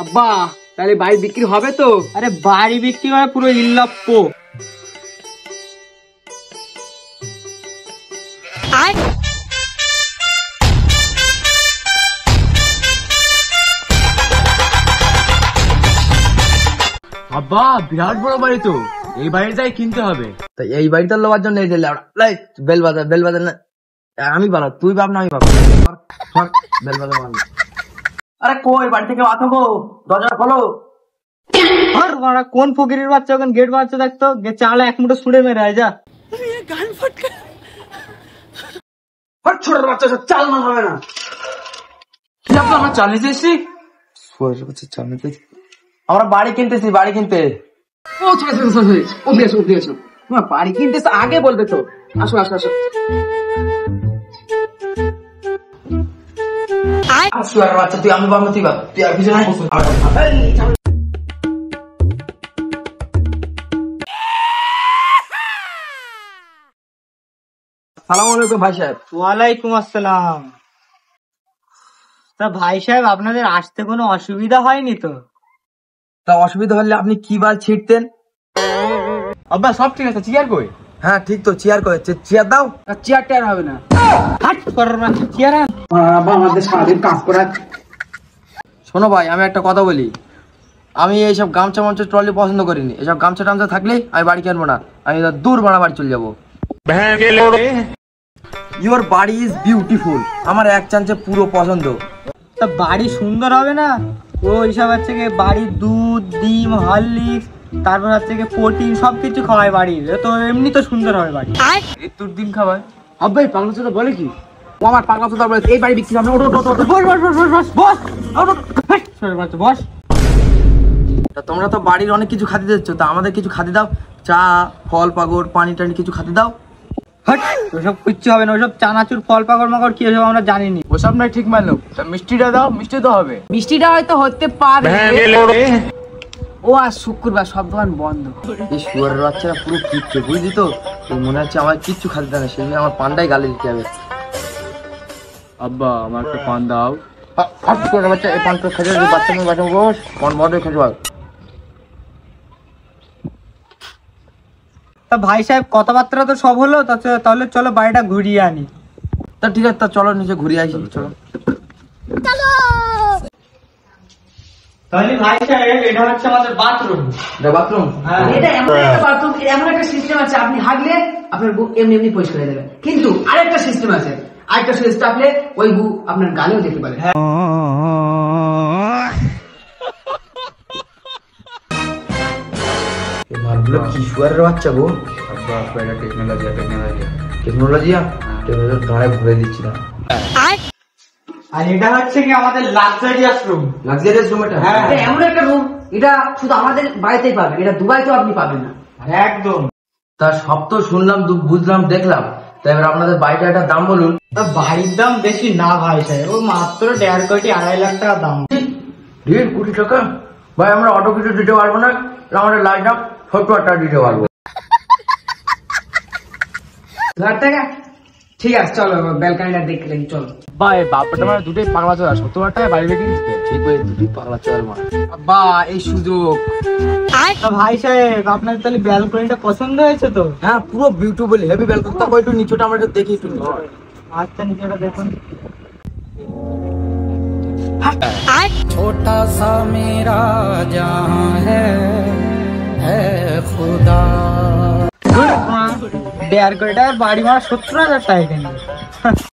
আব্বা তাহলে বাড়ি বিক্রি হবে তো? আরে বাড়ি বিক্রি মানে পুরো ইল্লাপ্প। আব্বা বিরাট বড় বাড়ি তো, এই বাড়িটাই কিনতে হবে। তো এই বাড়িটা লোবার জন্য এই যে বেল বাজার না, আমি বানা, তুই বাপ না আমি বাপ, বেল বাজার মারবো। আরে কই বাড়ি থেকে আতো গো, দরজা খোলো। আর বাড়া কোন ফকিরের বাচ্চা ওখানে গেট বাচ্চা দেখতো, চালে এক মুঠো ছুড়ে মেরে আয় যা। ছোট বাচ্চা সব চাল না হবে না। কি আব্বা আমরা চালিয়ে এসেছি? আমরা বাড়ি কিনতেছি, বাড়ি কিনতে। ও সরি ওদিকে এসো। তোমার বাড়ি কিনতেছে আগে বলবে তো। আসো। বাচ্চা তুই আমি বাবা, তুই বাপ, তুই আর কিছু নাই। সালাম আলাইকুম ভাই সাহেব। ওয়ালাইকুম আসসালাম। তা ভাই সাহেব আপনাদের আসতে কোনো অসুবিধা হয়নি তো? তা অসুবিধা হলে আপনি কি বার ছিটতেন? আব্বা সব ঠিক আছে, চেয়ার কই? হ্যাঁ ঠিক তো, চেয়ার করে, চেয়ার দাও। চেয়ার টেয়ার হবে না। চেয়ার আন। আব্বা আমাদের সারাদিন কাজ করা। শোনো ভাই, আমি একটা কথা বলি, আমি এইসব গামছা মামছা ট্রলি পছন্দ করিনি। এসব গামছা টামছা থাকলেই আমি বাড়ি কিনবো না, আমি দূর বাড়ি চলে যাবো। ইউর বাড়ি ইজ বিউটিফুল, আমার এক চান্সে পুরো পছন্দ। তা বাড়ি সুন্দর হবে না? ও হিসাব হচ্ছে কি বাড়ির দুধ, ডিম, হরলিক্স, তারপর হচ্ছে কি প্রোটিন সবকিছু খাওয়ায় বাড়ির, তো এমনি তো সুন্দর হবে বাড়ি। তোর ডিম খাবার। আব্বা এই পাগলা চোদা বলে কি? ও আমার পাগলা চোদা বলে এই বাড়ি বিক্রি হবে। বস। তা তোমরা তো বাড়ির অনেক কিছু খাতে দিচ্ছ, তা আমাদের কিছু খাতে দাও, চা, ফল পাকড়, পানি টানি কিছু খাতে দাও। ওসব কিচ্ছু হবে না, ওসব চানাচুর ফল পাকড় মাকড় কি ওসব আমরা জানিনি। ওসব নাই ঠিক মানলো। মিষ্টিটা দাও, মিষ্টি তো হবে। মিষ্টিটা হয়তো হতে পারে। ও আর শুক্রবার সব দোকান বন্ধ। এই শুয়ারের বাচ্চারা পুরো কিচ্ছে বুঝলি তো, মনে হচ্ছে আমার কিচ্ছু খাতে দেয় না, সেই আমার পান্ডাই গালি দিতে হবে। আব্বা আমার একটা পান দাও। বাচ্চা এই পানটা খেতে বাচ্চা বস পান বড় খেতে পার। তা ভাই সাহেব কথাবার্তা তো সব হলো, তাহলে চলো বাড়িটা ঘুরিয়ে আনি। তা ঠিক আছে, তা চলো নিচে ঘুরিয়ে আসি, চলো। তাহলে ভাই সাহেব এটা হচ্ছে আমাদের বাথরুম। বাথরুম? এটা এমন একটা বাথরুম, এমন একটা সিস্টেম আছে, আপনি হাগলে আপনার গু এমনি পরিষ্কার হয়ে যাবে। কিন্তু আরেকটা সিস্টেম আছে, আরেকটা সুইচ চাপলে ওই গু আপনার গালেও যেতে পারে। মালগুলো কি শুয়ারের বাচ্চা গো? টেকনোলজি গাড়ে ভরে দিচ্ছি না। আর এটা হচ্ছে কি আমাদের লাক্সারিয়াস রুম। লাক্সারিয়াস রুম এটা? হ্যাঁ, এটা এমন একটা রুম, এটা শুধু আমাদের বাড়িতেই পাবেন, এটা দুবাইতেও আপনি পাবেন না। একদম। তা সব তো শুনলাম, বুঝলাম, দেখলাম, তাই এবার আপনাদের বাড়িটা একটা দাম বলুন। তা বাড়ির দাম বেশি না ভাই সাহেব, ও মাত্র 1.5 কোটি 2.5 লাখ টাকা দাম। 1.5 কোটি টাকা? ভাই আমরা অটো কিছু দিতে পারবো না, আমাদের লাইট দাম 70 টাকা দিতে পারবো। 2,000 টাকা? ঠিক আছে, চলো ব্যালকানিটা দেখলেন, চলো। বা এই বাপটা মানে দুটোই পাগলা চোদা, 70 টাকায় বাড়ি বিক্রি দিচ্ছে। ঠিক বলে দুটি পাগলা চোর মা। আব্বা এই সুযোগ। তা ভাই সাহেব আপনার তাহলে ব্যালকনিটা পছন্দ হয়েছে তো? হ্যাঁ পুরো বিউটিফুল, হেভি ব্যালকনি। তা একটু নিচুটা আমরা একটু দেখি, একটু আচ্ছা নিচেটা দেখুন। छोटा सा मेरा जहां है खुदा। 1.5 কোটি টাকার বাড়ি মারা 70,000 টাকা কেন?